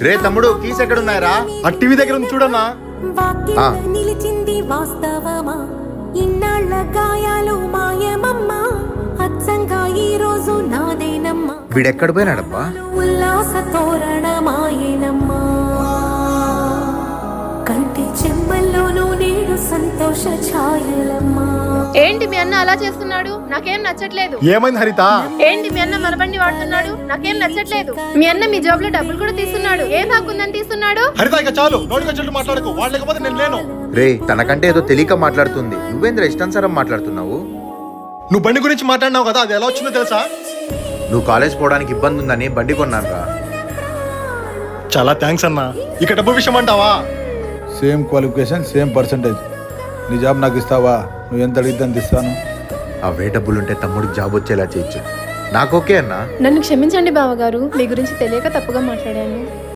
రే తమ్ముడు కీస్ ఎక్కడున్నాయరా? ఆ టీవీ దగ్గర ఉంది చూడన్నా. నిలిచింది వాస్తవమా, ఇన్నాళ్ళ గాయాలు మాయమమ్మా, అచ్చంగా ఈ రోజు నాదేనమ్మా, వీడెక్కడ పోయినాడబ్బా? ఉల్లాస తోరణమాయనమ్మా, కంటి చెమ్మల్లోనూ నేడు సంతోష ఛాయలమ్మా. ఏంటి మీ అన్న అలా చేస్తున్నాడు? నాకేం నచ్చట్లేదు. ఏమైంది హరిత? ఏంటి మీ అన్న మరబండి వాడుతున్నాడు? నాకేం నచ్చట్లేదు. మీ అన్న మీ జాబ్ లో డబ్బులు కూడా తీస్తున్నాడు. ఏం హక్కుందని తీస్తున్నాడు? హరిత ఇక చాలు, నోటికొచ్చినట్టు మాట్లాడకు. వాళ్ళు లేకపోతే నేను లేను. రే తనకంటే ఏదో తెలియక మాట్లాడుతుంది. నువ్వేంద్ర ఇష్టానుసారం మాట్లాడుతున్నావు? నువ్వు బండి గురించి మాట్లాడినావు కదా, అది ఎలా వచ్చిందో తెలుసా? నువ్వు కాలేజ్ పోవడానికి ఇబ్బంది ఉందని బండి కొన్నాను రా. చాలా థ్యాంక్స్ అన్నా. ఇక డబ్బు విషయం అంటావా? Same qualification same percentage. నీ జాబ్ నాకు ఇస్తావా? నువ్వు ఎంత అడిగితే అంత ఇస్తాను. అవే డబ్బులుంటే తమ్ముడికి జాబ్ వచ్చేలా చేయొచ్చు. నాకు ఓకే అన్నా. నన్ను క్షమించండి బావగారు, మీ గురించి తెలియక తప్పుగా మాట్లాడాను.